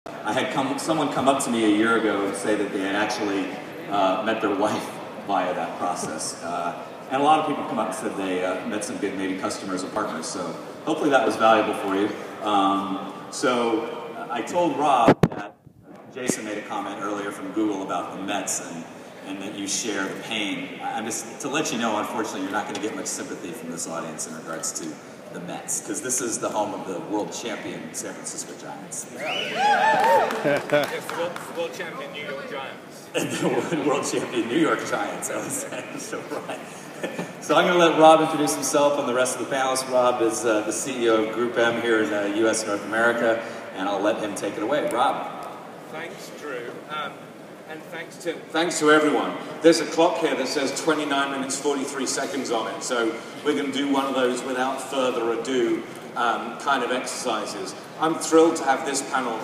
I had someone come up to me a year ago and say that they had actually met their wife via that process. And a lot of people come up and said they met some good maybe customers or partners. So hopefully that was valuable for you. So I told Rob that Jason made a comment earlier from Google about the Mets and that you share the pain. I'm just to let you know, unfortunately, you're not going to get much sympathy from this audience in regards to the Mets, because this is the home of the world champion San Francisco Giants. Yes, the world champion New York Giants. The world champion New York Giants, I was saying. So, right. So I'm going to let Rob introduce himself and the rest of the panelists. Rob is the CEO of Group M here in the U.S. North America, and I'll let him take it away. Rob. Thanks, Drew. And thanks to... Thanks to everyone. There's a clock here that says 29 minutes 43 seconds on it, so we're going to do one of those without further ado kind of exercises. I'm thrilled to have this panel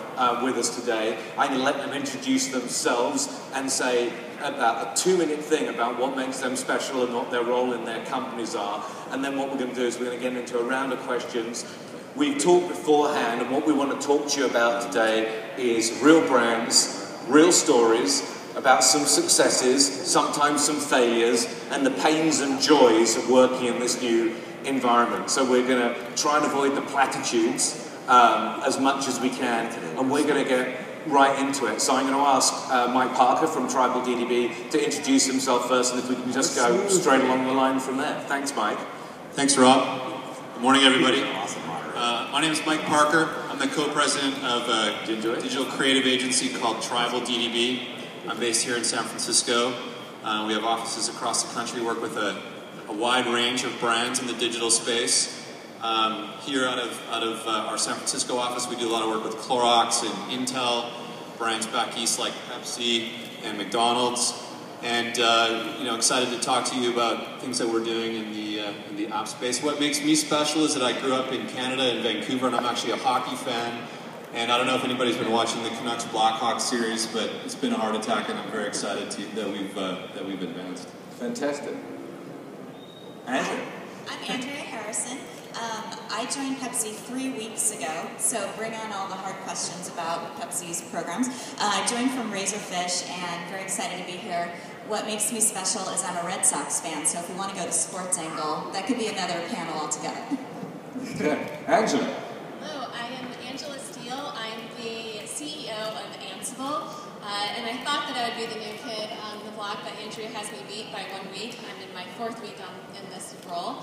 with us today. I'm going to let them introduce themselves and say about a 2-minute thing about what makes them special and what their role in their companies are. And then what we're going to do is we're going to get into a round of questions. We've talked beforehand, and what we want to talk to you about today is real brands, real stories about some successes, sometimes some failures, and the pains and joys of working in this new environment. So we're going to try and avoid the platitudes as much as we can, and we're going to get right into it. So I'm going to ask Mike Parker from Tribal DDB to introduce himself first, and if we can just go straight along the line from there. Thanks, Mike. Thanks, Rob. Good morning, everybody. My name is Mike Parker. I'm the co-president of a digital creative agency called Tribal DDB. I'm based here in San Francisco. We have offices across the country, work with a wide range of brands in the digital space. Here out of our San Francisco office, we do a lot of work with Clorox and Intel, brands back east like Pepsi and McDonald's. And excited to talk to you about things that we're doing in the app space. What makes me special is that I grew up in Canada, in Vancouver, and I'm actually a hockey fan. And I don't know if anybody's been watching the Canucks Blackhawks series, but it's been a heart attack, and I'm very excited that we've advanced. Fantastic. Andrew. I'm Andrea Harrison. I joined Pepsi 3 weeks ago, so bring on all the hard questions about Pepsi's programs. I joined from Razorfish and very excited to be here. What makes me special is I'm a Red Sox fan, so if we want to go to sports angle, that could be another panel altogether. Angela. Hello, I am Angela Steele. I'm the CEO of Ansible, and I thought that I would be the new kid on the block, but Andrea has me beat by 1 week. I'm in my 4th week in this role.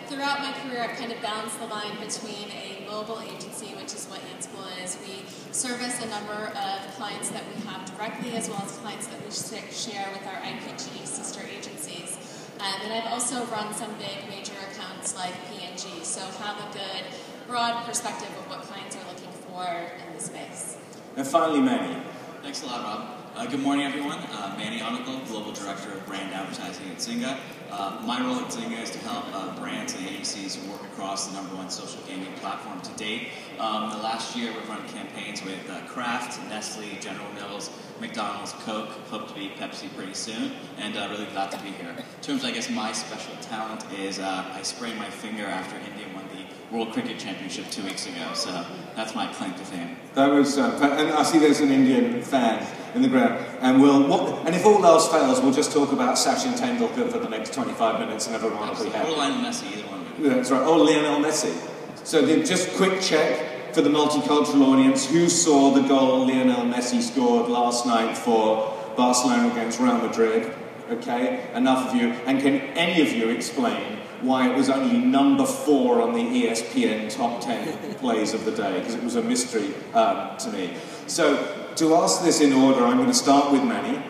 Throughout my career, I've kind of balanced the line between a mobile agency, which is what Ansible is. We service a number of clients that we have directly, as well as clients that we share with our IPG sister agencies. And I've also run some big major accounts like P&G, so have a good, broad perspective of what clients are looking for in the space. And finally, Manny. Thanks a lot, Rob. Good morning, everyone. Manny Onicle, Global Director of Brand Advertising at Zynga. My role at Zynga is to help brands and agencies work across the #1 social gaming platform to date. The last year, we've run campaigns with Kraft, Nestle, General Mills, McDonald's, Coke, hope to be Pepsi pretty soon, and really glad to be here. In terms of, I guess, my special talent is I sprained my finger after India won the World Cricket Championship 2 weeks ago, so that's my claim to fame. That was, and I see there's an Indian fan in the ground. And and if all else fails, we'll just talk about Sachin Tendulkar for the next 25 minutes, and everyone will be happy. Or Lionel Messi, either one. That's right. Or Lionel Messi. So just quick check for the multicultural audience: who saw the goal Lionel Messi scored last night for Barcelona against Real Madrid? Okay, enough of you. And can any of you explain why it was only number 4 on the ESPN top 10 plays of the day? Because it was a mystery to me. So to ask this in order, I'm going to start with Manny.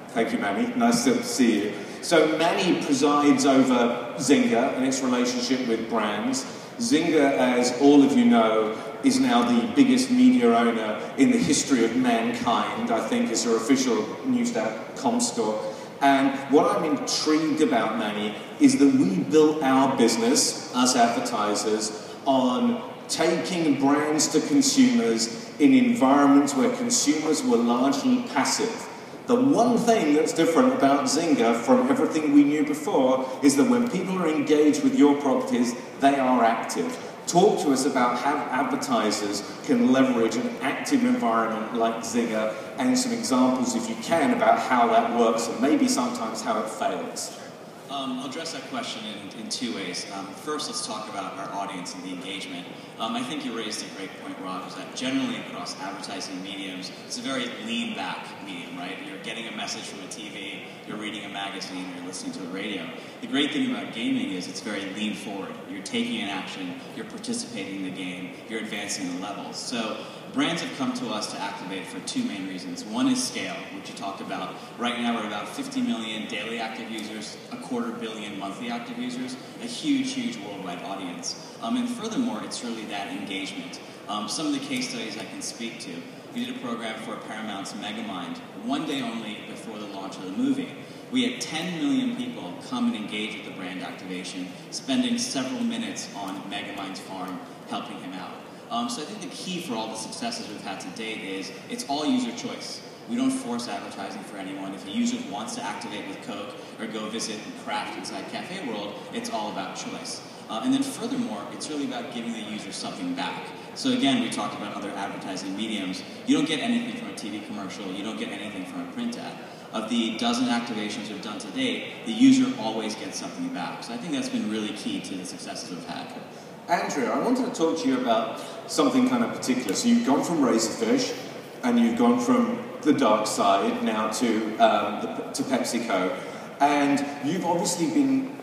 Thank you, Manny. Nice to see you. So Manny presides over Zynga and its relationship with brands. Zynga, as all of you know, is now the biggest media owner in the history of mankind, I think is our official Newstat Comscore. And what I'm intrigued about, Manny, is that we built our business, us advertisers, on taking brands to consumers in environments where consumers were largely passive. The one thing that's different about Zynga from everything we knew before is that when people are engaged with your properties, they are active. Talk to us about how advertisers can leverage an active environment like Zynga, and some examples, if you can, about how that works and maybe sometimes how it fails. I'll address that question in two ways. First, let's talk about our audience and the engagement. I think you raised a great point, Rob, is that generally across advertising mediums, it's a very lean-back medium, right? You're getting a message from a TV, you're reading a magazine, you're listening to a radio. The great thing about gaming is it's very lean-forward. You're taking an action, you're participating in the game, you're advancing the levels. So brands have come to us to activate for two main reasons. One is scale, which you talked about. Right now we're about 50 million daily active users, 250 million monthly active users, a huge, huge worldwide audience. And furthermore, it's really that engagement. Some of the case studies I can speak to. We did a program for Paramount's Megamind, one day only before the launch of the movie. We had 10 million people come and engage with the brand activation, spending several minutes on Megamind's farm, helping him out. So I think the key for all the successes we've had to date is it's all user choice. We don't force advertising for anyone. If a user wants to activate with Coke or go visit and craft inside Cafe World, it's all about choice. And then furthermore, it's really about giving the user something back. So again, we talked about other advertising mediums. You don't get anything from a TV commercial. You don't get anything from a print ad. Of the dozen activations we've done to date, the user always gets something back. So I think that's been really key to the successes we've had. Andrea, I wanted to talk to you about something kind of particular. So you've gone from Razorfish, and you've gone from the dark side now to PepsiCo, and you've obviously been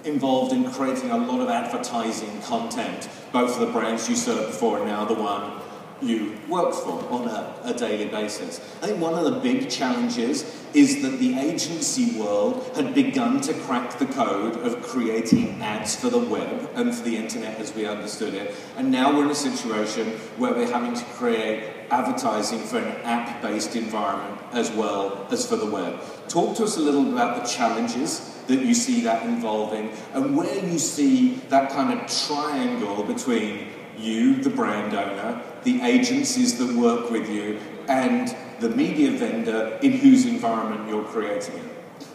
involved in creating a lot of advertising content, both for the brands you served before and now the one you work for on a daily basis. I think one of the big challenges is that the agency world had begun to crack the code of creating ads for the web and for the internet as we understood it, and now we're in a situation where we're having to create advertising for an app-based environment as well as for the web. Talk to us a little about the challenges that you see that involving, and where you see that kind of triangle between you, the brand owner, the agencies that work with you, and the media vendor in whose environment you're creating it.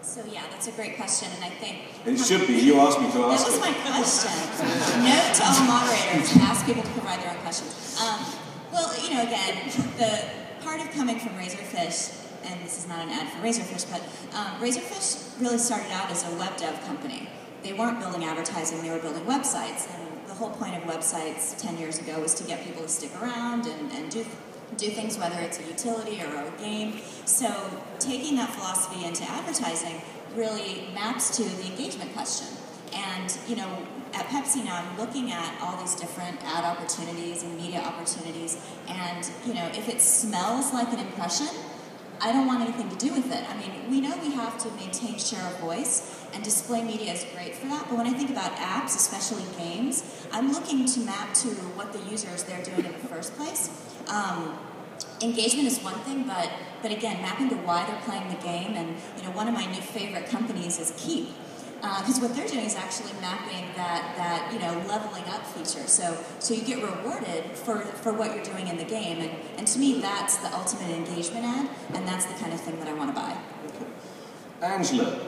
So yeah, that's a great question, and I think... It should be. You asked me to ask it. That was my question. Note to all moderators, ask people to provide their own questions. Well, you know, again, the part of coming from Razorfish, and this is not an ad for Razorfish, but Razorfish really started out as a web dev company. They weren't building advertising, they were building websites, and the whole point of websites 10 years ago was to get people to stick around and do things, whether it's a utility or a game. So taking that philosophy into advertising really maps to the engagement question. And, you know, at Pepsi now, I'm looking at all these different ad opportunities and media opportunities, and, you know, if it smells like an impression, I don't want anything to do with it. I mean, we know we have to maintain share of voice, and display media is great for that, but when I think about apps, especially games, I'm looking to map to what the users they're doing in the first place. Engagement is one thing, but again, mapping to why they're playing the game, and you know, one of my new favorite companies is Keep, because what they're doing is actually mapping that you know, leveling up feature. So you get rewarded for what you're doing in the game, and to me, that's the ultimate engagement ad, and that's the kind of thing that I want to buy. Okay. Angela,